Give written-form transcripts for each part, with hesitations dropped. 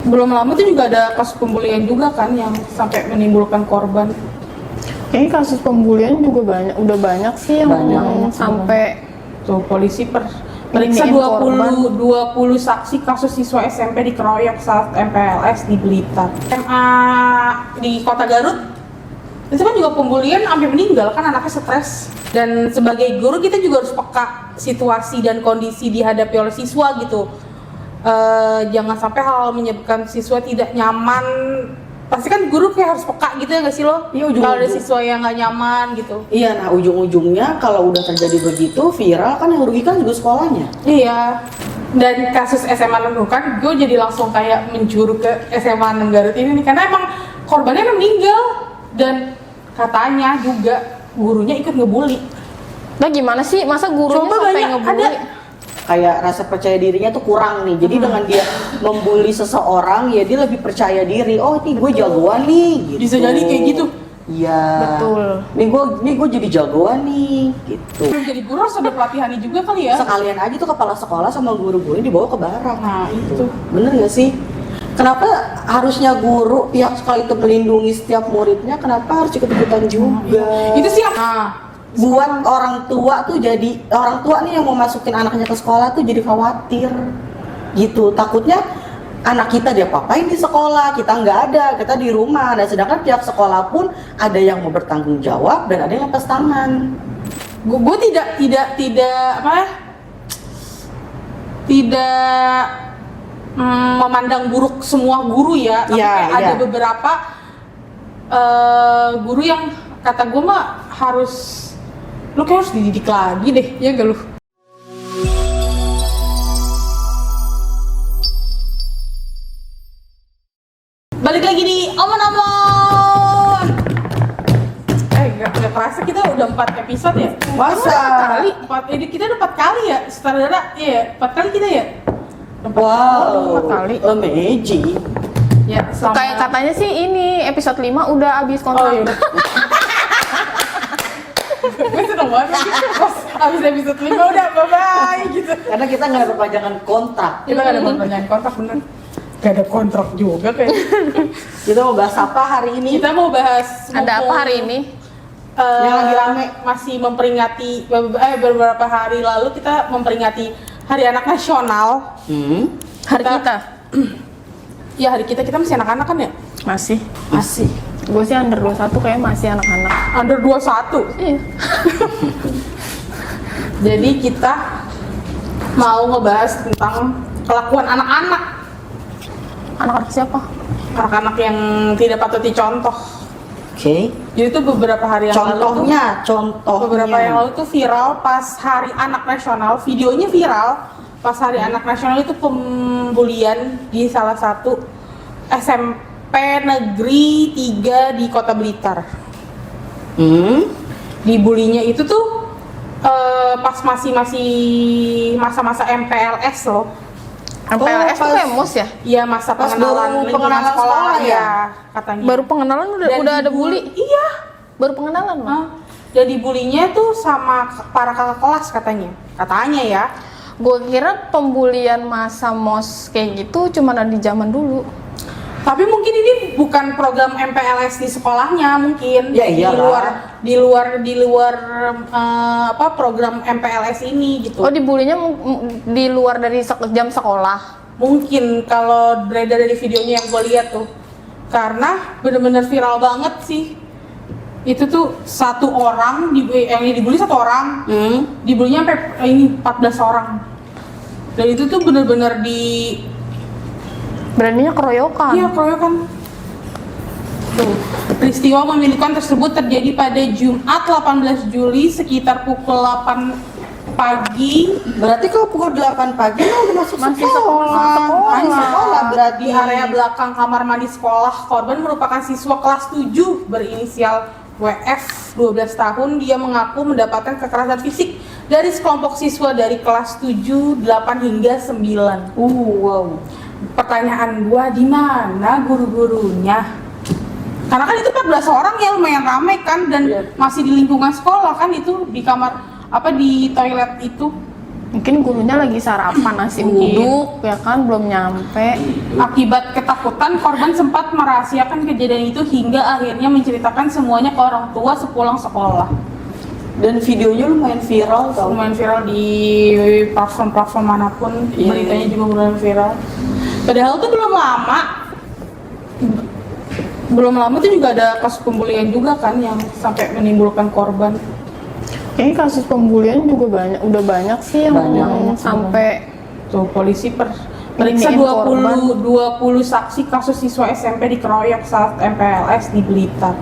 belum lama tuh juga ada kasus pembulian juga kan yang sampai menimbulkan korban. Kayaknya kasus pembulian juga udah banyak sih yang sampai tuh polisi periksa 20 saksi kasus siswa SMP dikeroyok saat MPLS di Blitar. SMA di Kota Garut itu kan juga pembulian sampai meninggal kan, anaknya stres. Dan sebagai guru kita juga harus peka situasi dan kondisi dihadapi oleh siswa gitu. Jangan sampai hal menyebabkan siswa tidak nyaman. Pasti kan guru kayak harus peka gitu ya nggak sih lo? Iya, kalau ada siswa yang nggak nyaman gitu. Iya, nah ujung-ujungnya kalau udah terjadi begitu viral kan yang rugikan juga sekolahnya. Iya. Dan kasus SMA 6 kan gue jadi langsung kayak menjuru ke SMA 6 Garut ini nih, karena emang korbannya meninggal dan katanya juga gurunya ikut ngebully. Nah gimana sih, masa gurunya Coba sampai banyak ngebully? ada. Kayak rasa percaya dirinya tuh kurang nih. Jadi dengan dia membuli seseorang, ya dia lebih percaya diri. Oh, ini gue jagoan nih gitu. Bisa jadi kayak gitu. Iya. Betul. Nih gue jadi jagoan nih gitu. Belum jadi guru harus ada pelatihannya juga kali ya. Sekalian aja tuh kepala sekolah sama guru-guru dibawa ke barang. Nah itu. Bener nggak sih? Kenapa harusnya guru pihak sekolah itu melindungi setiap muridnya? Kenapa harus ikut-ikutan juga? Itu sih. Buat orang tua tuh, jadi orang tua nih yang mau masukin anaknya ke sekolah tuh jadi khawatir gitu, takutnya anak kita diapa-apain di sekolah, kita nggak ada, kita di rumah. Dan sedangkan pihak sekolah pun ada yang mau bertanggung jawab dan ada yang lepas tangan. Gue tidak memandang buruk semua guru ya, tapi kayak ada beberapa guru yang kata gue mah lu kayak harus dididik lagi deh, ya gak lu? Balik lagi di Omon-Omon. Gak kerasa kita udah 4 episode ya? Masa? 4 kali? Kita udah 4 kali ya? Sutradara, iya 4 kali kita ya? 4 kali. Amazing. Ya, Kayak katanya sih ini episode 5 udah habis kontrak. Oh iya. Gue seneng banget pas abis episode 5 udah bye-bye gitu. Karena kita nggak ada perpanjangan kontrak. Kita gak ada perpanjangan kontrak, bener. Gak ada kontrak juga kayak. Kita mau bahas apa hari ini? Kita mau bahas Ada apa hari ini? Yang lagi rame. Masih memperingati beberapa hari lalu kita memperingati Hari Anak Nasional. Hari kita? Ya hari kita masih anak-anak kan ya? Masih. Masih. Gue sih under 21 kayak masih anak-anak. Under 21? Iya. Jadi kita mau ngebahas tentang kelakuan anak-anak. Anak-anak siapa? Anak-anak yang tidak patut dicontoh. Oke. Jadi itu beberapa hari yang Contohnya. beberapa yang lalu tuh viral pas Hari Anak Nasional, videonya viral pas Hari Anak Nasional itu pembulian di salah satu SMP Negeri 3 di Kota Blitar. Dibulinya itu tuh pas masih masa-masa MPLS loh. MPLS tuh pas- famous ya? Iya, masa Pas pengenalan baru lingkungan pengenalan sekolah sekolah ya ya? katanya. Baru pengenalan Dan udah ada bully? Iya. Baru pengenalan mah? Dan dibulinya tuh sama para kakak kelas katanya ya. Gue kira pembulian masa mos kayak gitu cuma ada di zaman dulu. Tapi mungkin ini bukan program MPLS di sekolahnya mungkin. Ya, iyalah. Di luar program MPLS ini gitu. Oh, dibulinya di luar dari jam sekolah? Mungkin kalau beredar dari videonya yang gue lihat tuh. Karena bener-bener viral banget sih. Itu tuh satu orang yang dibully satu orang. Dibulinya sampai 14 orang. Dan itu tuh bener-bener Beraninya keroyokan? Iya, keroyokan. Tuh, peristiwa memilukan tersebut terjadi pada Jumat 18 Juli sekitar pukul 8 pagi. Berarti kalau pukul 8 pagi udah masuk Masih sekolah. Masih sekolah berarti. Di area belakang kamar mandi sekolah. Korban merupakan siswa kelas 7 berinisial WF, 12 tahun. Dia mengaku mendapatkan kekerasan fisik dari sekelompok siswa dari kelas 7, 8 hingga 9. Wow. Pertanyaan gua, di mana guru-gurunya? Karena kan itu 14 orang ya, lumayan ramai kan, dan masih di lingkungan sekolah kan, itu di kamar di toilet itu. Mungkin gurunya lagi sarapan nasi Mungkin. uduk, ya kan, belum nyampe. Akibat ketakutan, korban sempat merahasiakan kejadian itu hingga akhirnya menceritakan semuanya ke orang tua sepulang sekolah. Dan videonya lumayan viral tau. Lumayan viral di platform-platform manapun, Iya. beritanya juga lumayan viral. Padahal tuh belum lama tuh juga ada kasus pembulian juga kan yang sampai menimbulkan korban. Kayaknya kasus pembulian juga udah banyak sih yang Banyak. sampai Tuh polisi periksa Iniin korban. 20 saksi kasus siswa SMP dikeroyok saat MPLS di Blitar.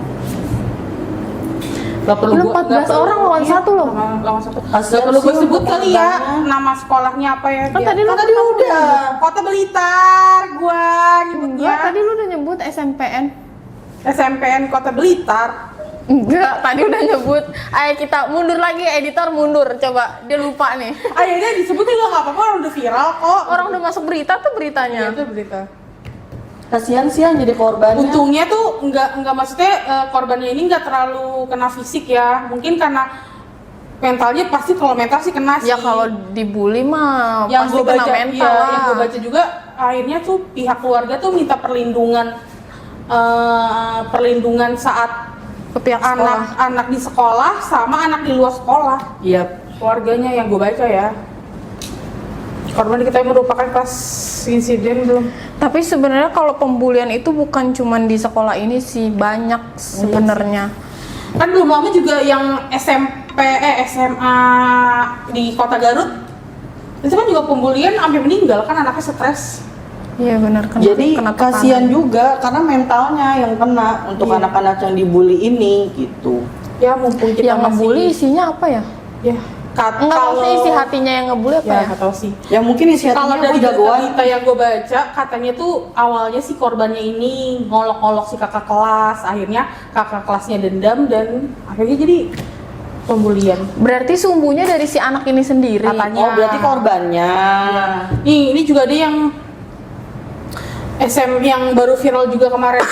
Gak perlu Belum 14 orang lawan satu loh. Lawan satu. Kasian Gak perlu gue sih sebut untuk kali ya korbannya. nama sekolahnya apa ya. Kan dia. tadi lu Tadi udah. Kota Blitar gua nyebutnya. Enggak, tadi lu udah nyebut SMPN. SMPN Kota Blitar. Enggak, tadi udah nyebut. Ayo kita mundur lagi, editor mundur. Coba, dia lupa nih. Akhirnya disebut juga nggak apa-apa, orang udah viral kok. Orang udah masuk berita tuh Iya, beritanya. itu berita. Kasihan sih yang jadi korbannya. Untungnya tuh nggak maksudnya korbannya ini nggak terlalu kena fisik ya. Mungkin karena mentalnya pasti kalau mental sih kena sih. Ya kalau dibully mah yang pasti gue kena baca, mental iya, lah. yang gue baca juga akhirnya tuh pihak keluarga tuh minta perlindungan saat Ke pihak sekolah. anak di sekolah sama anak di luar sekolah. Iya. Keluarganya yang gue baca ya. Korban diketahui merupakan kelas insiden belum? Tapi sebenarnya kalau pembulian itu bukan cuma di sekolah ini sih, banyak sebenarnya. Kan belum lama juga yang SMA di Kota Garut itu kan juga pembulian sampai meninggal kan anaknya stres. Iya benar kan. Jadi kasihan juga karena mentalnya yang kena untuk Iya. anak-anak yang dibully ini gitu. Ya mumpung kita Yang ngebully isinya apa ya? ya Enggak, maksudnya isi hatinya yang ngebully apa ya ya? nggak tahu sih. Ya mungkin isi Kalau hatinya dari jagoan. berita yang gue baca katanya tuh awalnya si korbannya ini ngolok-ngolok si kakak kelas, akhirnya kakak kelasnya dendam dan akhirnya jadi pembulian. Berarti sumbunya dari si anak ini sendiri. Katanya. Oh, berarti korbannya. Ini juga ada yang yang baru viral juga kemarin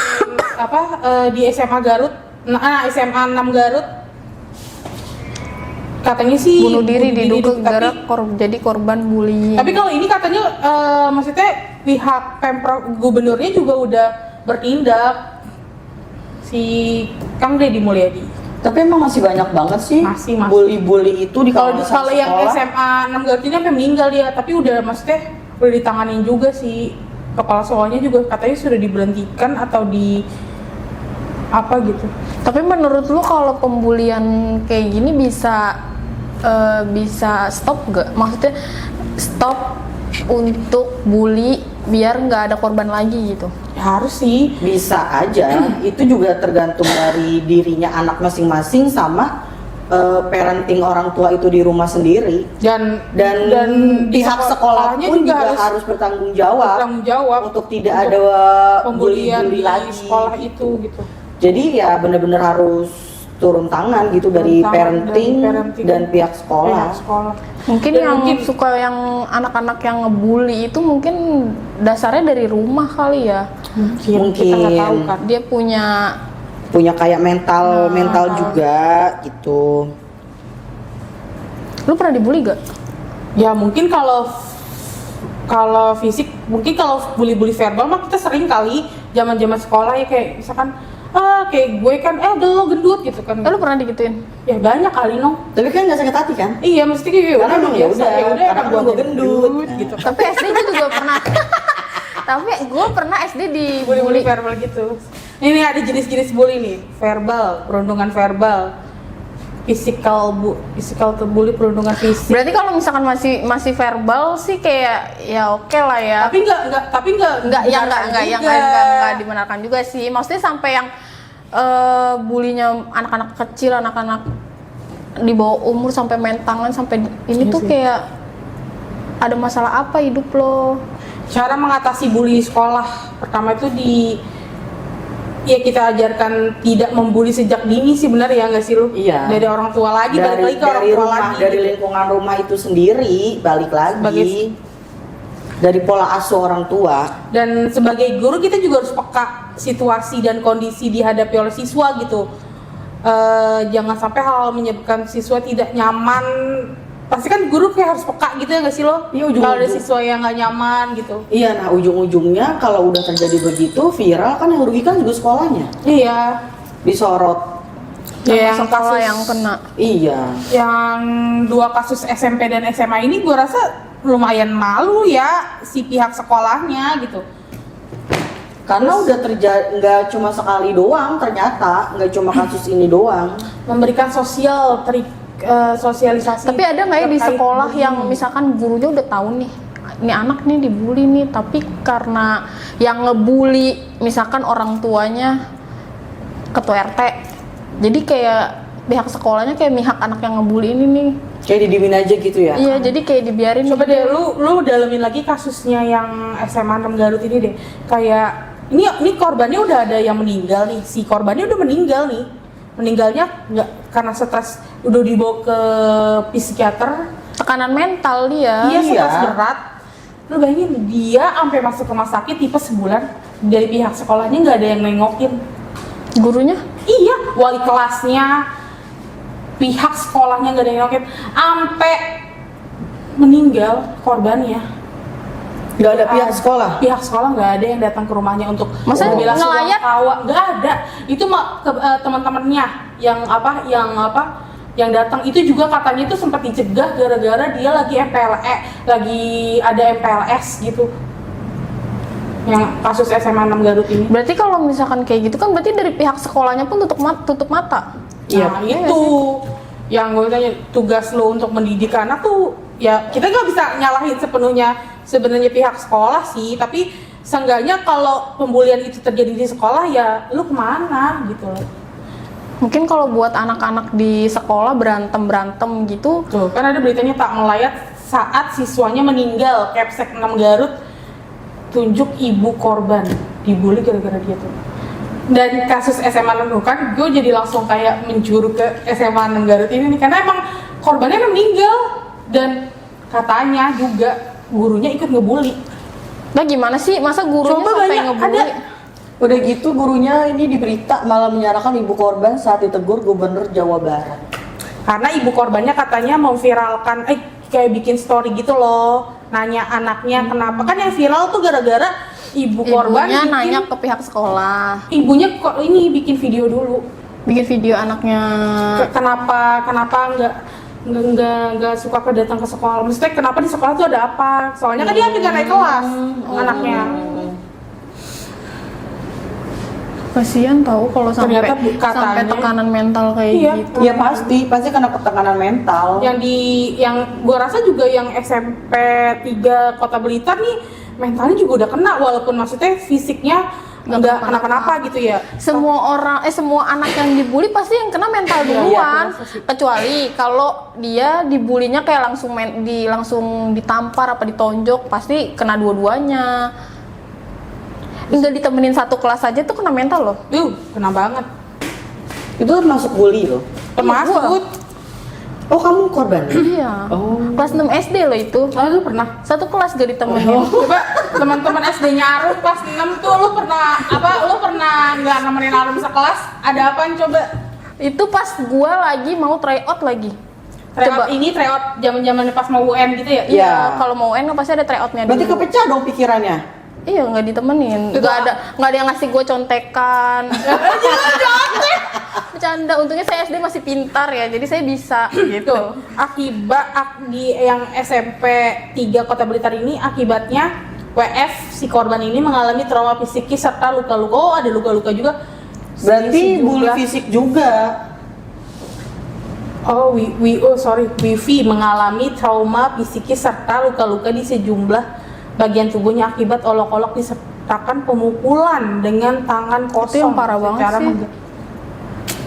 di SMA Garut, SMA 6 Garut. Katanya sih Bunuh diri diduga tapi- gara jadi korban bullying. Tapi kalau ini katanya maksudnya pihak Pemprov gubernurnya juga udah bertindak, si Kang Deddy Mulyadi. Tapi emang masih banyak banget sih Masih. bully-bully itu di Kalau kawasan yang sekolah. SMA 6 Garut ini sampai meninggal dia, tapi udah maksudnya udah ditanganin juga sih. Kepala sekolahnya juga katanya sudah diberhentikan atau di apa gitu. Tapi menurut lu kalau pembulian kayak gini bisa stop gak? Maksudnya stop untuk bully biar nggak ada korban lagi gitu? Ya harus sih. Bisa aja, itu juga tergantung dari dirinya anak masing-masing sama parenting orang tua itu di rumah sendiri. Dan di pihak sekolah sekolahnya pun juga harus bertanggung jawab untuk tidak ada pembulian bully di lagi sekolah itu gitu. Jadi ya benar-benar harus turun tangan gitu dari Turun tangan parenting, dari parenting dan pihak sekolah. Pihak sekolah. Mungkin Dan yang mungkin- suka yang anak-anak yang ngebully itu mungkin dasarnya dari rumah kali ya. Mungkin. Kita nggak tahu kan. Dia punya Punya kayak mental juga gitu. Lu pernah dibully gak? Ya mungkin kalau fisik, mungkin kalau bully verbal mah kita sering kali zaman sekolah ya kayak misalkan kayak gue kan lo gendut gitu kan. Lu pernah digituin? Ya banyak kali Tapi kan nggak sakit hati kan? Iya mesti kayak Karena emang ya udah, karena emang gue gendut gitu. Tapi SD gue juga pernah. Tapi gue pernah SD Bully dibully. verbal gitu. Ini ada jenis-jenis bully nih, verbal, perundungan verbal, physical bully, perundungan fisik. Berarti kalau misalkan masih verbal sih kayak ya oke lah ya. Tapi enggak Enggak dibenarkan juga sih. Maksudnya sampai yang bulinya anak-anak kecil, anak-anak di bawah umur sampai main tangan sampai ini Iya tuh sih. kayak ada masalah apa hidup lo? Cara mengatasi bully di sekolah, pertama itu kita ajarkan tidak membuli sejak dini sih, benar ya nggak sih lu? Iya. Dari orang tua lagi, balik lagi ke orang dari tua rumah, lagi. dari lingkungan rumah itu sendiri balik lagi. Sebagai- dari pola asuh orang tua. Dan sebagai guru kita juga harus peka situasi dan kondisi dihadapi oleh siswa gitu. Jangan sampai hal menyebabkan siswa tidak nyaman pasti kan guru kayak harus peka gitu ya nggak sih lo? Iya, ujung-ujung. Kalau ada siswa yang nggak nyaman gitu. Iya, nah ujung-ujungnya kalau udah terjadi begitu viral kan yang rugikan juga sekolahnya. Iya. Disorot. Ya, yang sekolah yang kena. Iya. Yang 2 kasus SMP dan SMA ini gue rasa lumayan malu ya si pihak sekolahnya gitu. Karena udah terjadi nggak cuma sekali doang, ternyata nggak cuma kasus ini doang. Memberikan sosialisasi. Tapi ada nggak ya di terkait sekolah bullying. yang misalkan gurunya udah tahu nih, ini anak nih dibully nih, tapi karena yang ngebully misalkan orang tuanya ketua RT, jadi kayak pihak sekolahnya kayak mihak anak yang ngebully ini nih. Kayak didiemin aja gitu ya. Iya, jadi kayak dibiarin. Coba gitu. deh lu dalemin lagi kasusnya yang SMA 6 Garut ini deh. Kayak ini korbannya udah ada yang meninggal nih. Si korbannya udah meninggal nih. Meninggalnya nggak karena stres, udah dibawa ke psikiater. Tekanan mental dia. Iya, stres Iya. berat. Lu bayangin dia sampai masuk rumah sakit tipe sebulan, dari pihak sekolahnya nggak ada yang nengokin. Gurunya? Iya, wali kelasnya, pihak sekolahnya nggak ada yang nengokin, sampai meninggal korbannya. Nggak ada pihak sekolah. Pihak sekolah nggak ada yang datang ke rumahnya untuk Masa bela ngelayat? sungkawa, nggak ada. Itu mah teman-temannya yang datang itu juga katanya itu sempat dicegah gara-gara dia lagi lagi ada MPLS gitu. Yang kasus SMA 6 Garut ini. Berarti kalau misalkan kayak gitu kan berarti dari pihak sekolahnya pun tutup mata. Iya, Nah, itu yang gue tanya, tugas lo untuk mendidik anak tuh ya kita nggak bisa nyalahin sepenuhnya sebenarnya pihak sekolah sih, tapi seenggaknya kalau pembulian itu terjadi di sekolah ya lu kemana gitu loh. Mungkin kalau buat anak-anak di sekolah berantem gitu, Tuh kan ada beritanya tak melayat saat siswanya meninggal, Kepsek 6 Garut tunjuk ibu korban dibully gara-gara dia tuh. Dan kasus SMA 6 kan gue jadi langsung kayak menjuru ke SMA 6 Garut ini nih, karena emang korbannya emang meninggal dan katanya juga gurunya ikut ngebully. nah gimana sih masa gurunya Coba sampai banyak, ngebully? ada. Udah gitu gurunya ini di berita malah menyalahkan ibu korban saat ditegur Gubernur Jawa Barat. Karena ibu korbannya katanya mau viralkan, kayak bikin story gitu loh, nanya anaknya kenapa. Kan yang viral tuh gara-gara ibu korban Ibunya bikin, nanya ke pihak sekolah, ibunya kok ini bikin video dulu. bikin video anaknya. Kenapa nggak suka datang ke sekolah? Maksudnya kenapa di sekolah tuh ada apa? Soalnya kan dia hampir naik kelas anaknya. Kasian tahu kalau sampai Ternyata katanya- tekanan mental kayak Iya. gitu. Iya pasti kena tekanan mental. Yang gua rasa juga yang SMP 3 Kota Blitar nih mentalnya juga udah kena, walaupun maksudnya fisiknya nggak kenapa-napa gitu ya. Semua anak yang dibully pasti yang kena mental Iya, duluan. iya, aku rasa sih. Kecuali kalau dia dibulinya kayak langsung ditampar apa ditonjok, pasti kena dua-duanya. Enggak ditemenin satu kelas aja tuh kena mental loh. Kena banget. Itu termasuk bully loh. Termasuk. Oh kamu korban? Iya. Oh. Kelas 6 SD loh itu. Oh, lu pernah? Satu kelas gak ditemenin. Coba teman-teman SD-nya Arum kelas 6 tuh lu pernah nggak nemenin Arum sekelas? Ada apaan coba? Itu pas gua lagi mau try out lagi. Tryout ini tryout zaman-zaman pas mau UN gitu ya? Iya. Kalau mau UN kan pasti ada tryoutnya Berarti dulu. kepecah dong pikirannya. Iya, nggak ditemenin. Nggak ada yang ngasih gue contekan. Bercanda. Untungnya saya SD masih pintar ya, jadi saya bisa gitu. Di yang SMP 3 Kota Blitar ini akibatnya WF si korban ini mengalami trauma psikis serta luka-luka. Oh, ada luka-luka juga. Berarti bully Sejumlah- fisik juga. Oh, Wifi mengalami trauma psikis serta luka-luka di sejumlah bagian tubuhnya akibat olok-olok disertakan pemukulan dengan tangan kosong. Itu yang parah banget secara sih.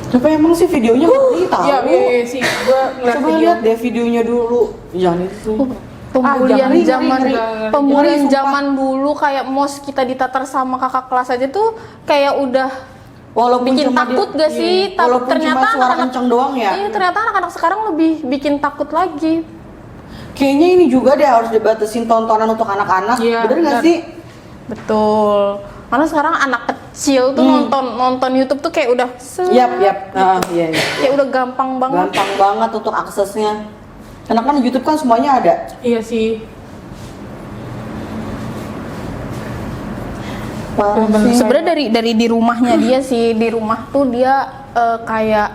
Tapi emang sih videonya ngeri tahu. Iya sih, gua ngeliat Coba video. lihat deh videonya dulu. Jangan itu. Pembulian ngeri, zaman ngeri. pembulian Ngeri, sumpah. zaman dulu kayak mos kita ditatar sama kakak kelas aja tuh kayak udah Walaupun bikin cuma takut dia- gak sih? Tapi Walaupun ternyata cuma suara anak-anak kenceng doang ya. Iya, ternyata anak-anak sekarang lebih bikin takut lagi. Kayaknya ini juga deh harus dibatasin tontonan untuk anak-anak. Iya, Bener nggak bener. sih? Betul. Karena sekarang anak kecil tuh nonton YouTube tuh kayak udah Yap. Nah, iya. kayak udah gampang banget. Gampang banget untuk aksesnya. Karena kan YouTube kan semuanya ada. Iya sih. Sebenarnya dari di rumahnya dia sih, di rumah tuh dia kayak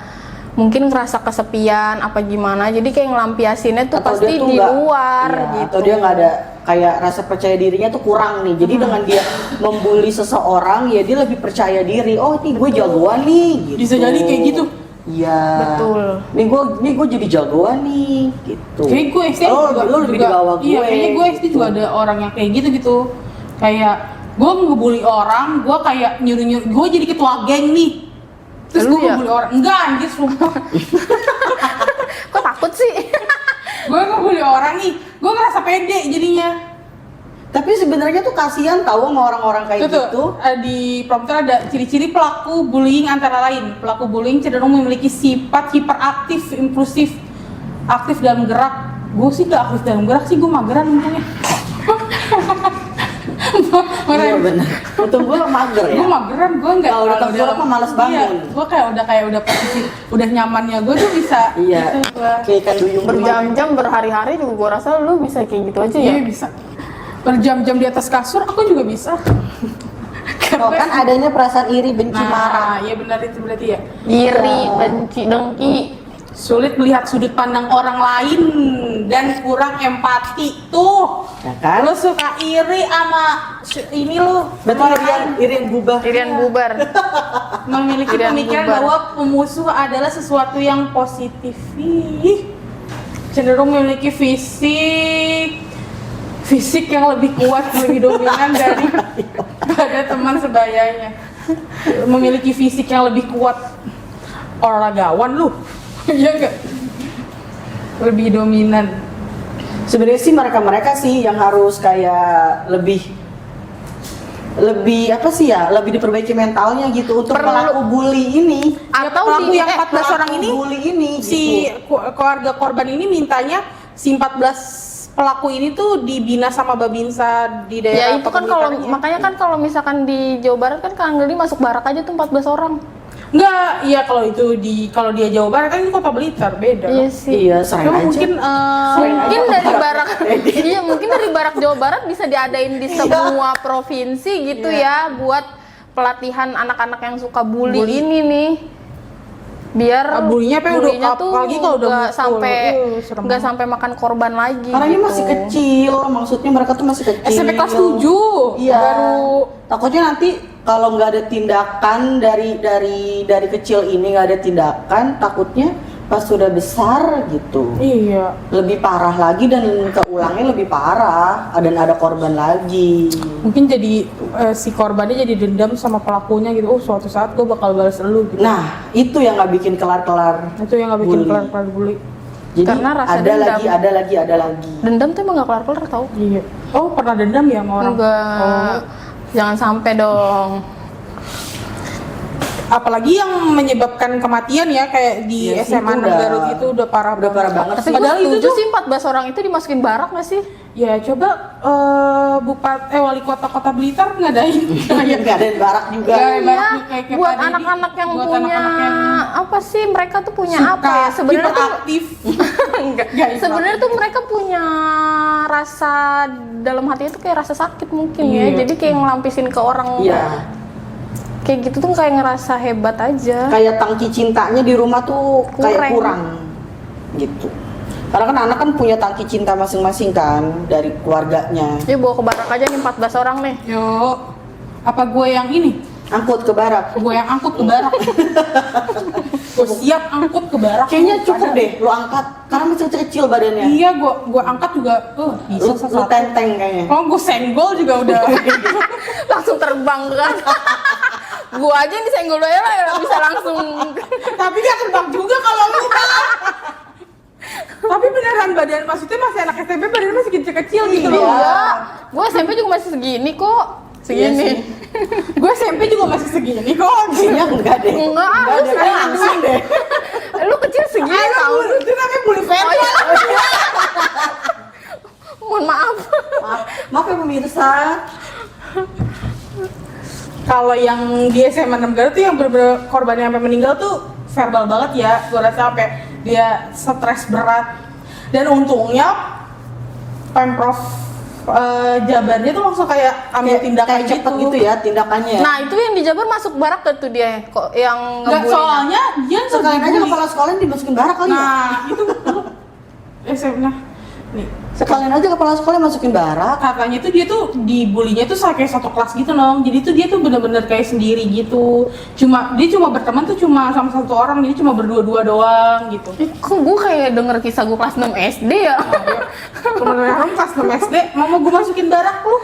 mungkin ngerasa kesepian apa gimana, jadi kayak ngelampiasinnya tuh Atau pasti dia tuh di nggak- luar iya, gitu. Atau dia nggak ada kayak rasa percaya dirinya tuh kurang nih. Jadi dengan dia membuli seseorang, ya dia lebih percaya diri. Oh, ini gue jagoan nih. Gitu. Bisa jadi kayak gitu. Iya. Betul. Nih gue jadi jagoan nih. Gitu. Kayak gue SD Oh, juga, lu lebih di bawah gue. Iya, kayaknya gue SD juga ada orang yang kayak gitu. Kayak gue ngebully orang, gue kayak nyuruh-nyuruh, gue jadi ketua geng nih. Terus Lu gue ya? ngebully orang, enggak anjir sumpah. Kok takut sih? Gue ngebully orang nih, gue ngerasa pede jadinya. Tapi sebenarnya tuh kasihan tahu sama orang-orang kayak Itu gitu. di prompter ada ciri-ciri pelaku bullying antara lain. Pelaku bullying cenderung memiliki sifat hiperaktif, impulsif, aktif dalam gerak. Gue sih gak aktif dalam gerak sih, gue mageran untungnya. Iya benar. Untung gue mager ya. Gue mageran, gue nggak. Kalau udah terlalu kerja dalam- mah malas bangun. Iya, gue kayak udah posisi, udah nyamannya gue tuh bisa. Iya. Gitu, gua. Kayak ikan duyung Berjam-jam berhari-hari juga gua rasa lu bisa kayak gitu aja ya. Iya bisa. Berjam-jam di atas kasur, aku juga bisa. Oh, kan adanya perasaan iri, benci, marah. Nah, iya benar itu berarti ya. Iri, benci, dengki. Sulit melihat sudut pandang orang lain dan kurang empati tuh. Ya kan? Lu suka iri sama ini lu. Berarti orang irian, lain. irian gubah. Irian bubar. Memiliki Irian pemikiran bubar. bahwa pemusuh adalah sesuatu yang positif. Ih, cenderung memiliki fisik yang lebih kuat, lebih dominan daripada teman sebayanya. Memiliki fisik yang lebih kuat. Olahragawan lu. Iya enggak? Lebih dominan. Sebenarnya sih mereka sih yang harus kayak lebih apa sih ya, lebih diperbaiki mentalnya gitu untuk Perlu. pelaku bully ini. Atau pelaku yang 14 orang ini, bully ini si gitu. keluarga korban ini mintanya si 14 pelaku ini tuh dibina sama Babinsa di daerah. Ya itu kan kalau Pemilikannya. makanya kan kalau misalkan di Jawa Barat kan Kang Geli masuk barak aja tuh 14 orang. Enggak, iya kalau dia Jawa Barat kan ini kota Blitar beda. Iya sih. Iya, sering Cuma aja. mungkin Mungkin dari barak iya mungkin dari barak Jawa Barat bisa diadain di semua provinsi gitu ya buat pelatihan anak-anak yang suka bully ini nih. Biar Bulinya apa ya, udah bulinya tuh apalagi kalau udah nggak mukul. sampai Serem nggak sampai makan korban lagi. Karena ini gitu. masih kecil, maksudnya mereka tuh masih kecil. SMP kelas 7 Iya. baru. Takutnya nanti kalau nggak ada tindakan dari kecil ini nggak ada tindakan, takutnya pas sudah besar gitu Iya. lebih parah lagi dan keulangnya lebih parah dan ada korban lagi. Mungkin jadi si korbannya jadi dendam sama pelakunya gitu. Oh, suatu saat gue bakal balas elu gitu. Nah itu yang nggak bikin kelar-kelar. Itu yang nggak bikin bully. kelar-kelar bully. Jadi Karena rasa ada dendam. lagi, ada lagi, ada lagi. Dendam tuh emang nggak kelar-kelar tau. Iya. Oh, pernah dendam ya sama orang? Enggak. Oh. Jangan sampai dong. Apalagi yang menyebabkan kematian ya kayak di Iya sih, SMA itu 6 udah- Garut itu udah parah udah parah banget Tapi sih. gue Padahal itu setuju tuh sih 14 orang itu dimasukin barak nggak sih? ya coba wali kota Blitar ngadain kayak Nggak ada barak juga. Iya, Iya, barak kayak buat tadi, anak-anak yang buat punya anak-anak yang apa sih? Mereka tuh punya suka apa ya? Sebenarnya tuh hiperaktif. enggak. Nggak, Sebenarnya tuh mereka punya rasa dalam hatinya tuh kayak rasa sakit mungkin ya. Iya. Jadi kayak ngelampisin ke orang Iya. kayak gitu tuh kayak ngerasa hebat aja. Kayak tangki cintanya di rumah tuh kayak kurang gitu. Karena kan anak kan punya tangki cinta masing-masing kan dari keluarganya. Yuk bawa ke barak aja nih 14 orang nih. Yuk, apa gue yang ini? Angkut ke barak. Gue yang angkut ke barak. Gue siap angkut ke barak. Kayaknya cukup deh lu angkat karena masih kecil badannya. Iya, gue angkat juga bisa Lu satu. tenteng kayaknya. Oh, gue senggol juga udah. Langsung terbang kan. Gua aja yang disenggol doang lah bisa langsung. Tapi gak terbang juga kalau lu. Tapi beneran badan maksudnya masih anak SMP badannya masih kecil-kecil gitu loh. Enggak. Gua SMP juga masih segini kok. Iya Segini. sih. Gue SMP juga masih segini kok. Kayaknya enggak deh. Enggak, Enggak lu deh, kayak langsung deh. Lu kecil segini tau. Itu namanya bully fat. Oh, iya. Mohon maaf. Maaf ya pemirsa. Kalau yang di SMA 6 Garut tuh yang bener-bener korbannya sampai meninggal tuh verbal banget ya. Gue rasa sampai dia stres berat. Dan untungnya Pemprov Jabarnya tuh langsung kayak ambil tindakan kayak cepet gitu ya tindakannya. Nah itu yang di Jabar masuk barak tuh dia kok yang Nggak, ngebully. soalnya dia sekalian aja dibully. kepala sekolah dimasukin barak kali ya. Nah itu SM nih Sekalian aja kepala sekolah masukin barak. katanya tuh dia tuh dibulinya tuh kayak satu kelas gitu Nong, jadi tuh dia tuh bener-bener kayak sendiri gitu, dia cuma berteman tuh cuma sama satu orang, jadi cuma berdua-dua doang gitu. Kok gue kayak denger kisah gue kelas 6 SD ya? Temen-temen kelas 6 SD mau gue masukin barak lu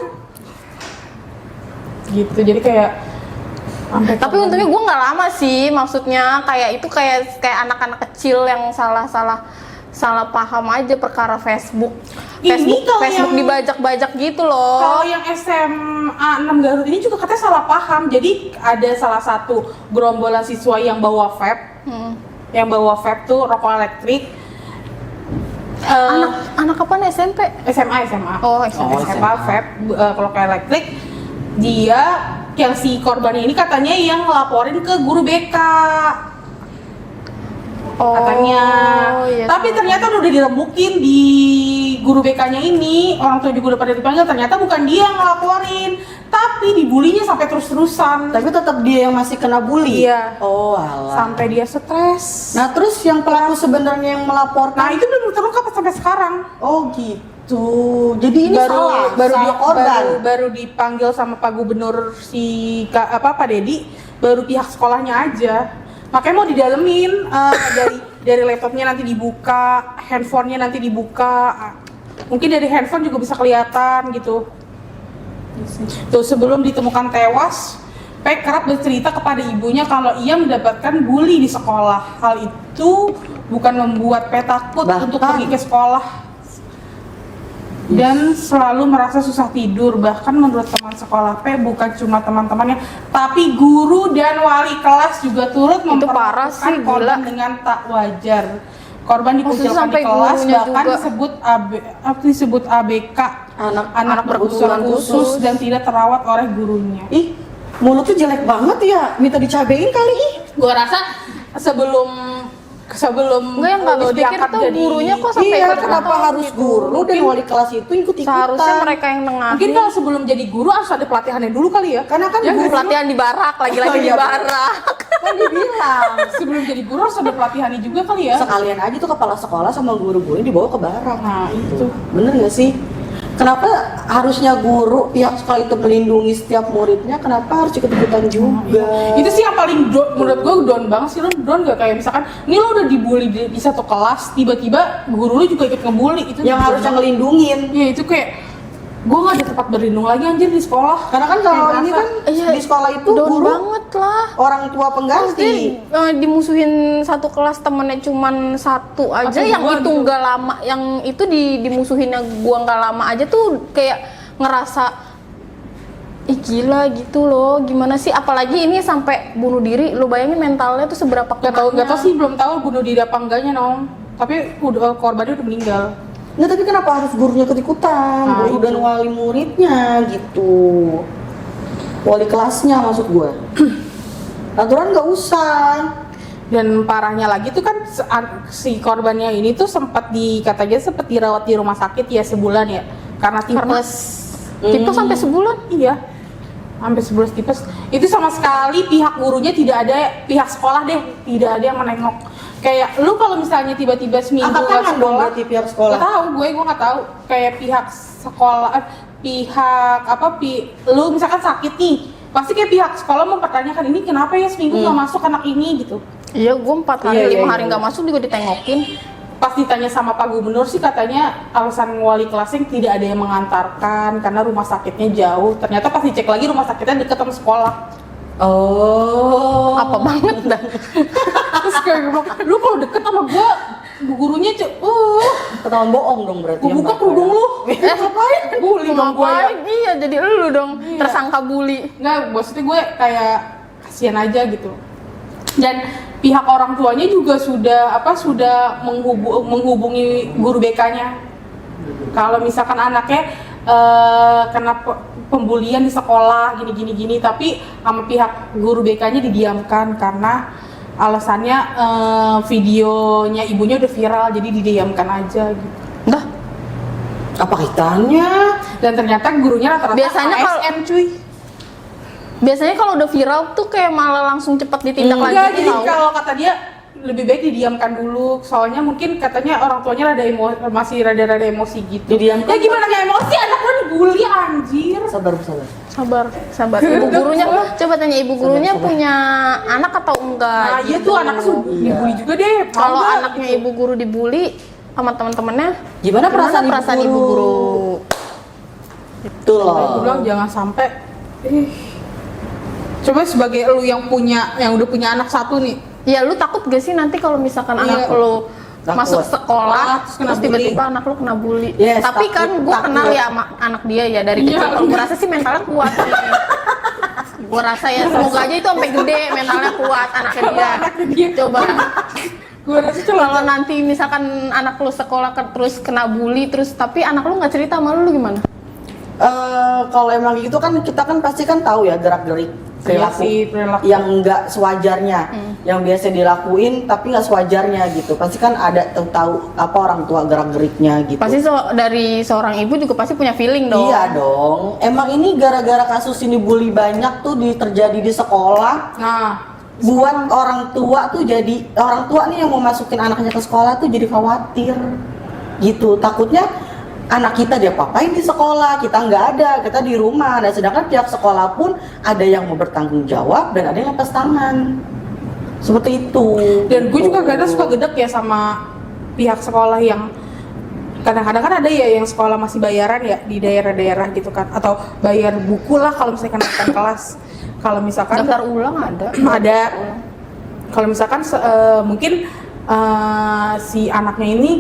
gitu, jadi kayak Tapi untungnya gue nggak lama sih, maksudnya kayak itu kayak anak-anak kecil yang salah paham aja perkara Facebook. Ini kalau Facebook yang- dibajak-bajak gitu loh. Kalau yang SMA 6 Garut ini juga katanya salah paham. Jadi ada salah satu gerombolan siswa yang bawa vape. Yang bawa vape tuh rokok elektrik. Anak apa nih SMP? SMA. Oh, SMA. SMA vape rokok elektrik. Dia yang si korbannya ini katanya yang ngelaporin ke guru BK. Katanya. Iya, Tapi ternyata udah diremukin di guru BK-nya ini, orang tua juga udah pada dipanggil, ternyata bukan dia yang ngelaporin, tapi dibulinya sampai terus-terusan. Tapi tetap dia yang masih kena bully. Iya. Oh alah. Sampai dia stres. Nah terus yang pelaku sebenarnya yang melaporkan. Nah, itu belum terungkap sampai sekarang. Oh gitu. Jadi ini salah korban. baru dipanggil sama Pak Gubernur Pak Dedi, baru pihak sekolahnya aja. Makanya mau didalemin dari laptopnya nanti dibuka, handphonenya nanti dibuka. Mungkin dari handphone juga bisa kelihatan gitu. Tuh sebelum ditemukan tewas, P kerap bercerita kepada ibunya kalau ia mendapatkan bully di sekolah. Hal itu bukan membuat P takut untuk pergi ke sekolah dan selalu merasa susah tidur. Bahkan menurut teman sekolah P, bukan cuma teman-temannya, tapi guru dan wali kelas juga turut parah sih, memperlakukan korban gila. dengan tak wajar. Korban dikucilkan sampai di kelas, gurunya bahkan juga. disebut ABK, anak berkebutuhan khusus, dan tidak terawat oleh gurunya. Ih, mulutnya jelek banget ya. Minta dicabein kali ih. Gua rasa sebelum Enggak, yang nggak habis pikir diangkat tuh jadi- gurunya kok sampai Iya, ikut-ikutan kenapa harus gitu. guru dan wali kelas itu ikut-ikutan? Seharusnya mereka yang nengahin. Mungkin kalau sebelum jadi guru harus ada pelatihannya dulu kali ya. Karena kan Ya, guru pelatihan di barak, lagi-lagi Oh, di iya. barak. kan dibilang. sebelum jadi guru harus ada pelatihannya juga kali ya. Sekalian aja tuh kepala sekolah sama guru-guru dibawa ke barak. Nah itu. Bener nggak sih? Kenapa harusnya guru pihak sekolah itu melindungi setiap muridnya? Kenapa harus ikut-ikutan juga? Itu sih yang paling menurut gue down banget sih. Lo down gak kayak misalkan ini lo udah dibully di satu kelas, tiba-tiba guru lo juga ikut ngebully, itu yang down harusnya banget. ngelindungin. Ya itu kayak gue gak ada tempat berlindung lagi anjir di sekolah. Karena kan kalau Kayak ini berasa, kan Iya, di sekolah itu down guru banget lah. orang tua pengganti. Dimusuhin satu kelas temennya cuman satu aja, Atau yang dua itu gitu. nggak lama, yang itu dimusuhinnya gua nggak lama aja tuh kayak ngerasa ih gila gitu loh, gimana sih, apalagi ini sampai bunuh diri, lu bayangin mentalnya tuh seberapa Gak tau kuatnya. sih, belum tahu bunuh diri apa enggaknya Nong. Tapi korbannya udah meninggal. Nah tapi kenapa harus gurunya ikut-ikutan? Nah, Guru itu. dan wali muridnya gitu. Wali kelasnya maksud gue. Aturan nggak usah. Dan parahnya lagi tuh kan si korbannya ini tuh sempat dirawat di rumah sakit ya sebulan ya karena tipes. Tipes sampai sebulan. Iya. Sampai sebulan tipes. Itu sama sekali pihak gurunya tidak ada, pihak sekolah deh tidak ada yang menengok. Kayak lu kalau misalnya tiba-tiba seminggu Angkat nggak tangan dong berarti pihak sekolah. Gak tahu, gue nggak tahu. Kayak pihak sekolah, lu misalkan sakit nih, pasti kayak pihak sekolah mempertanyakan ini kenapa ya seminggu nggak masuk anak ini gitu. Iya, gua 4 hari, Iya, 5 iya, hari iya. nggak masuk juga ditengokin. Pas ditanya sama Pak Gubernur sih katanya alasan wali kelasnya tidak ada yang mengantarkan karena rumah sakitnya jauh. Ternyata pas dicek lagi rumah sakitnya deket sama sekolah. Oh. Apa banget dah. Terus kayak gue bilang, lu kalau deket sama gua, bu gurunya Ketahuan bohong dong berarti. gua buka kerudung lu. Ngapain? Bully dong gua ya. Ngapain? Iya, jadi lu dong tersangka bully. Enggak, maksudnya gue kayak kasihan aja gitu. Dan pihak orang tuanya juga sudah menghubungi guru BK-nya. Kalau misalkan anaknya kena pembulian di sekolah gini, tapi sama pihak guru BK-nya didiamkan karena alasannya videonya ibunya udah viral jadi didiamkan aja gitu. Dah, Apa kaitannya? Dan ternyata gurunya rata-rata Biasanya kalau- ASN cuy. biasanya kalau udah viral tuh kayak malah langsung cepat ditindak Enggak, lanjutin jadi tau. kalau kata dia lebih baik didiamkan dulu, soalnya mungkin katanya orang tuanya masih rada-rada emosi gitu. Didiamkan? Ya gimana nggak emosi, anak lo dibully anjir. Sabar. Sabar. Ibu gurunya, coba tanya ibu gurunya Sabar. punya anak atau enggak? Nah iya tuh anaknya sudah Iya. dibully juga deh. Mau Kalau nggak anaknya gitu. ibu guru dibully sama teman-temannya, Gimana perasaan ibu guru? Itu Makanya gue loh. bilang jangan sampai. Coba sebagai lu yang udah punya anak satu nih, Ya lu takut gak sih nanti kalau misalkan Iya. anak lu Takut. masuk sekolah Terus kena terus tiba-tiba anak lu kena bully? Yes, Tapi kan takut, gue kenal takut. ya sama anak dia ya dari Iya. kecil. Kalau gue rasa sih mentalnya kuat. Gue rasa ya semoga aja itu sampai gede mentalnya kuat anaknya dia. Anaknya dia. Coba gue rasa cuma kalau nanti misalkan anak lu sekolah terus kena bully terus tapi anak lu nggak cerita sama lu gimana? Kalau emang gitu kan kita kan pasti kan tahu ya gerak-gerik perilaku perilaku. yang enggak sewajarnya, yang biasa dilakuin tapi nggak sewajarnya gitu. Pasti kan ada tahu apa orang tua gerak-geriknya gitu. Pasti dari seorang ibu juga pasti punya feeling dong. Iya dong. Emang ini gara-gara kasus ini bully banyak tuh terjadi di sekolah. Nah, Buat orang tua tuh jadi orang tua nih yang mau masukin anaknya ke sekolah tuh jadi khawatir gitu, takutnya anak kita diapa-apain di sekolah, kita nggak ada, kita di rumah. Dan sedangkan pihak sekolah pun ada yang mau bertanggung jawab dan ada yang lepas tangan seperti itu. dan gue juga Gitu. kadang suka gedek ya sama pihak sekolah yang kadang-kadang kan ada ya yang sekolah masih bayaran ya di daerah-daerah gitu kan, atau bayar buku lah kalau misalkan kenaikan kelas. Kalau misalkan Daftar ulang ada. ada, kalau misalkan mungkin si anaknya ini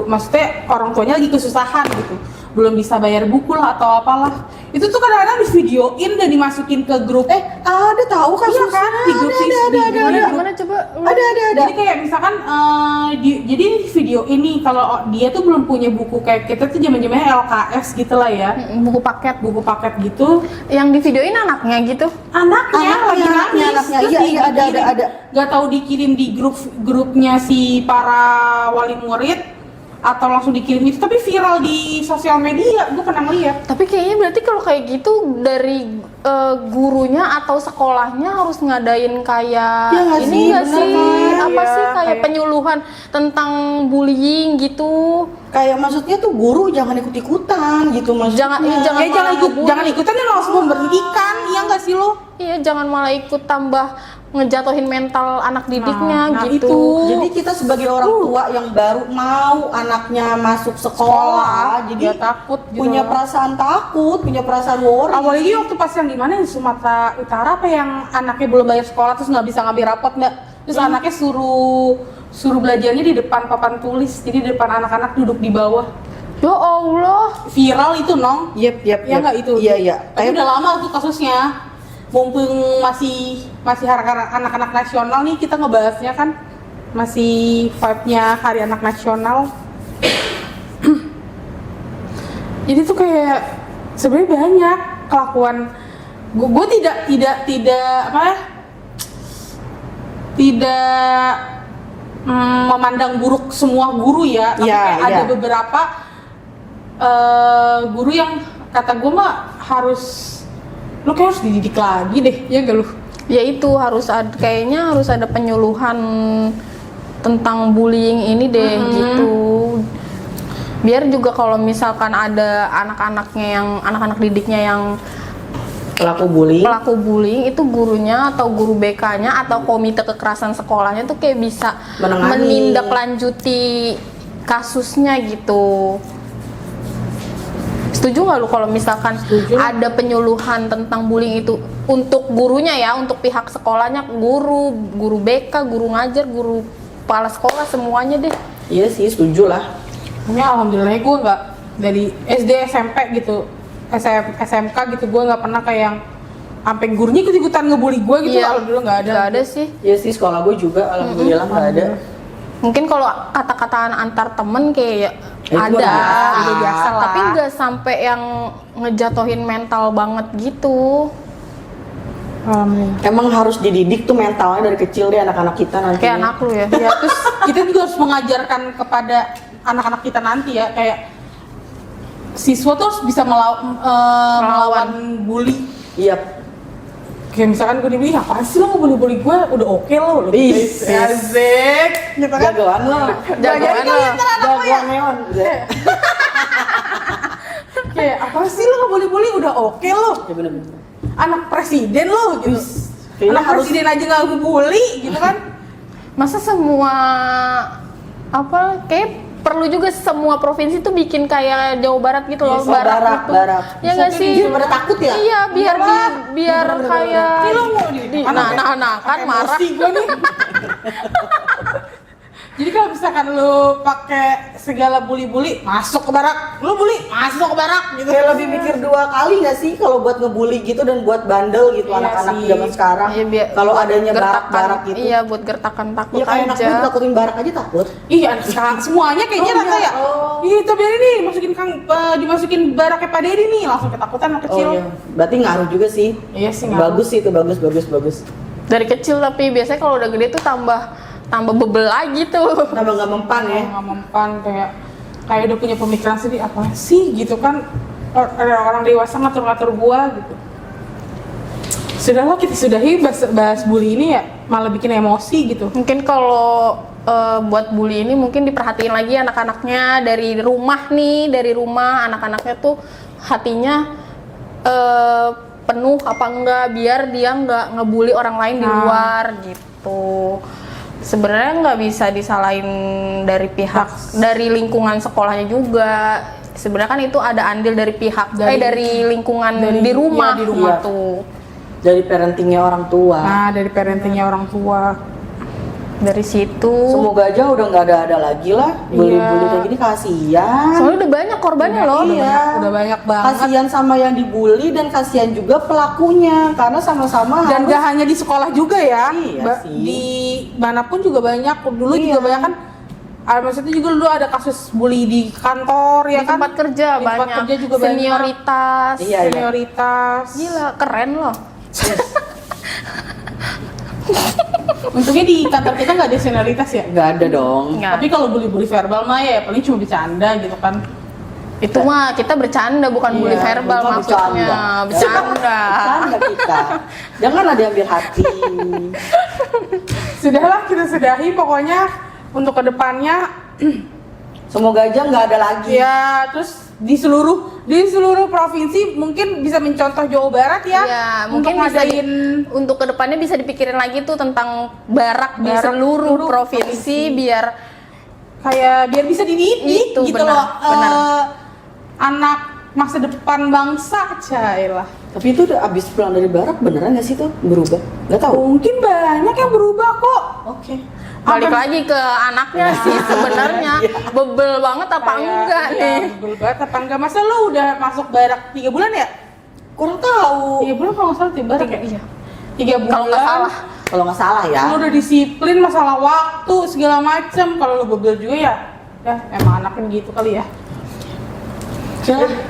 maksudnya orang tuanya lagi kesusahan gitu, belum bisa bayar buku lah atau apalah, itu tuh kadang-kadang di videoin dan dimasukin ke grup. Ada tahu kan? Iya kan, di grup sih, di grup. Gimana coba? lu? Ada. Jadi kayak misalkan jadi di video ini kalau dia tuh belum punya buku kayak kita tuh zaman-zamannya LKS gitu lah ya, Buku paket. buku paket gitu. Yang di videoin anaknya gitu. Anaknya lagi nangis, anaknya. terus Iya, ada. Gak tahu dikirim di grupnya si para wali murid atau langsung dikirim itu, tapi viral di sosial media, gue pernah ngeliat. Tapi kayaknya berarti kalau kayak gitu dari gurunya atau sekolahnya harus ngadain kayak Ya nggak ini sih, nggak bener sih? kan? Apa Iya, sih kayak kayak- penyuluhan tentang bullying gitu? Kayak maksudnya tuh guru jangan ikut-ikutan gitu maksudnya. Jangan Jangan malah ikutan ya, langsung memberhentikan, iya nggak sih lo? Iya, jangan malah ikut tambah ngejatuhin mental anak didiknya Nah, gitu. itu. Jadi kita sebagai orang tua yang baru mau anaknya masuk sekolah, jadi dia takut gitu. punya perasaan takut, punya perasaan worry. Apalagi waktu pas yang di mana di Sumatera Utara apa yang anaknya belum bayar sekolah terus nggak bisa ngambil rapot mbak, terus anaknya suruh belajarnya di depan papan tulis, jadi di depan anak-anak duduk di bawah. Ya Allah. Viral itu nong. Yep. Ya nggak itu? Iya. Tapi udah lama tuh kasusnya. Mumpung masih anak-anak nasional nih, kita ngebahasnya kan masih vibe-nya Hari Anak Nasional. Jadi tuh kayak sebenarnya banyak kelakuan. Gue tidak memandang buruk semua guru ya, tapi Iya, kayak iya. ada beberapa guru yang kata gue mah lu kayak harus dididik lagi deh, ya gak lu? Ya itu kayaknya harus ada penyuluhan tentang bullying ini deh gitu. Biar juga kalau misalkan ada anak-anak didiknya yang Pelaku bullying itu gurunya atau guru BK-nya atau komite kekerasan sekolahnya tuh kayak bisa Menangani. menindaklanjuti kasusnya gitu. Setuju nggak lu kalau misalkan Setuju. ada penyuluhan tentang bullying itu untuk gurunya ya, untuk pihak sekolahnya, guru BK, guru ngajar, guru kepala sekolah semuanya deh. Iya sih, setuju lah. Ya alhamdulillah gue nggak dari SD SMP gitu, SMK gitu, gue nggak pernah kayak yang sampai gurunya ikut-ikutan ngebully gue gitu. Alhamdulillah nggak ada. Nggak ada sih. Iya sih, sekolah gue juga alhamdulillah nggak ada. Mungkin kalau kata-kataan antar temen kayak Itu ada, udah biasa lah. tapi nggak sampai yang ngejatohin mental banget gitu. Alhamdulillah. Emang harus dididik tuh mentalnya dari kecil deh anak-anak kita nanti. Kayak anak lu ya. Ya, terus kita juga harus mengajarkan kepada anak-anak kita nanti ya, kayak siswa tuh harus bisa melawan bully. Iya. Kayak misalkan gue dibully, apaan sih lo ngebully-bully gue? Udah oke lo, udah Ih, asik gitu kan. Jagoan lo. Jagoan lo. Jagoan neon. Kayak apa sih lo ngebully-bully, udah oke lo. Ya bener-bener. Anak presiden lo gitu. Kayaknya Anak harus- presiden aja gak bully gitu kan. Masa semua apa kayak perlu juga semua provinsi tuh bikin kayak Jawa Barat gitu loh, Yes, barak. Ya nggak Mungkin sih? dia pada takut ya? Iya, biar biar Bener-bener. kayak Ini lo mau nah kan marah. gue nih. Jadi kalau misalkan lu pakai segala bully-bully, masuk ke barak, lu bully, masuk ke barak gitu. Kayak lebih mikir 2 kali nggak sih kalau buat ngebully gitu dan buat bandel gitu Iya anak-anak sih. zaman sekarang. Iya, Kalau adanya gertakan. barak-barak gitu. Iya, buat gertakan takut Ya kayak anak gue aja. ditakutin barak aja takut. Iya, anak sekarang semuanya kayaknya Oh, rata iya. ya. Oh. Ih, itu biarin nih, dimasukin baraknya Pak Dedi nih, langsung ketakutan anak kecil. Oh iya. Berarti ngaruh juga sih. Iya sih, ngaruh. Bagus sih itu, bagus. Dari kecil, tapi biasanya kalau udah gede tuh tambah bebel lagi tuh. Tambah nggak mempan ya. Nggak mempan, kayak udah punya pemikiran sendiri, apa sih gitu kan. Orang dewasa ngatur-ngatur gua gitu. Sudahlah, kita sudahi bahas bully ini ya, malah bikin emosi gitu. Mungkin kalau buat bully ini mungkin diperhatiin lagi anak-anaknya dari rumah nih, dari rumah anak-anaknya tuh hatinya penuh apa enggak, biar dia nggak ngebully orang lain di luar gitu. Sebenarnya nggak bisa disalahin dari pihak dari lingkungan sekolahnya juga. Sebenarnya kan itu ada andil dari pihak dari lingkungan di rumah, iya, di rumah. tuh. Dari parentingnya orang tua. Nah, dari parentingnya orang tua. Dari situ. Semoga aja udah nggak ada lagi lah bully-bully kayak gini, kasihan. Soalnya udah banyak korbannya loh. Iya. Udah banyak banget. Kasihan sama yang dibully dan kasihan juga pelakunya karena sama-sama Dan harus. gak hanya di sekolah juga ya, Iya sih. di manapun juga banyak. Dulu Iya. juga banyak kan, maksudnya juga dulu ada kasus bully di kantor ya Di kan. tempat kerja Di tempat banyak. kerja juga banyak. Senioritas. Iya. Senioritas. Gila, keren loh. Untungnya di kantor kita nggak ada senioritas ya. Nggak ada dong. Nggak. Tapi kalau bully-bully verbal mah ya paling cuma bercanda gitu kan. Itu mah kita bercanda bukan bully Iya, verbal bukan maksudnya. Bercanda. Bercanda kita. Jangan ada yang ambil hati. Sudahlah, kita sudahi pokoknya untuk kedepannya. Semoga aja nggak ada lagi. Ya, terus di seluruh provinsi mungkin bisa mencontoh Jawa Barat ya. Iya, untuk mungkin bisa ngadain untuk kedepannya bisa dipikirin lagi tuh tentang barak di Barak seluruh seluruh provinsi biar kayak biar bisa dididik Itu, gitu benar, loh. benar. Anak masa depan bangsa, cailah. Tapi itu udah abis pulang dari barak beneran nggak sih tuh berubah? Nggak tahu. Mungkin banyak yang berubah kok. Oke. balik Apa- lagi ke anaknya sih sebenarnya bebel banget apa Kayak, enggak iya, nih. bebel banget apa enggak? Masa lo udah masuk barak 3 bulan ya? Kurang tahu. 3 bulan kalau nggak salah di barak ya? Iya. 3 bulan. Kalau nggak salah. Kalau nggak salah ya. Lo udah disiplin masalah waktu segala macam. Kalau lo bebel juga ya emang anaknya gitu kali ya.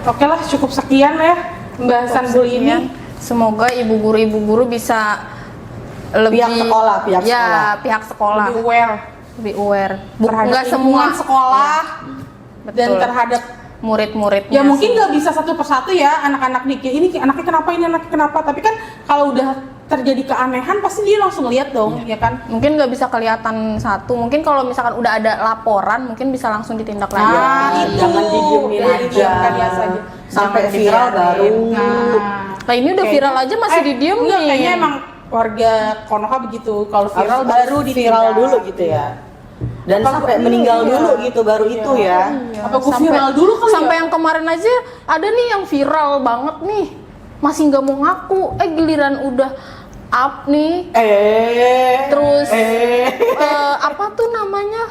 Oke lah, cukup sekian lah ya pembahasan bully ini. Semoga ibu guru bisa lebih Pihak sekolah. pihak sekolah Lebih aware lebih aware. terhadap Enggak semua lingkungan sekolah dan Betul. terhadap murid-muridnya. ya mungkin sih. nggak bisa satu persatu ya anak-anak nih ini anaknya kenapa ini anaknya kenapa, tapi kan kalau udah terjadi keanehan pasti dia langsung lihat dong ya kan. Mungkin nggak bisa kelihatan satu. Mungkin kalau misalkan udah ada laporan, mungkin bisa langsung ditindaklanjuti. Nah, itu. Jangan didiemin Jangan aja. didiamkan ya saja. Sampai Jangan viral dibiarin. baru. Nah, ini udah Kayaknya- viral aja masih didiemin. Enggak, kayaknya emang warga Konoha begitu. Kalau viral Harus baru viral ditindak. dulu gitu ya. Dan Apa sampai gua- meninggal iya. dulu gitu baru itu ya. Apa gua viral dulu kali sampai ya? yang kemarin aja ada nih yang viral banget nih, masih nggak mau ngaku. Giliran udah up nih, terus apa tuh namanya?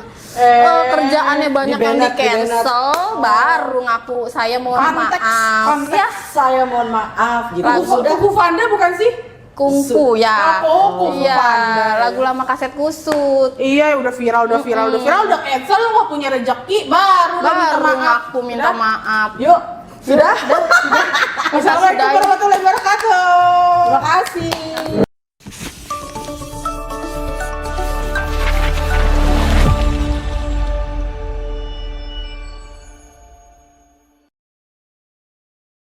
Kerjaannya banyak yang di di-banned. cancel, baru ngaku saya mohon Konteks, maaf. konteks. Ya, Saya mohon maaf gitu. Lagu- Sudah. Kuku Vanda bukan sih? kungfu ya. Oh, Kung Fu Iya, Panda. lagu lama kaset kusut. Iya, udah viral, udah cancel, lo nggak punya rezeki, baru lo minta Baru maaf. ngaku minta Udah? maaf. Yuk. Sudah. Assalamualaikum Sudah. warahmatullahi wabarakatuh. Terima kasih.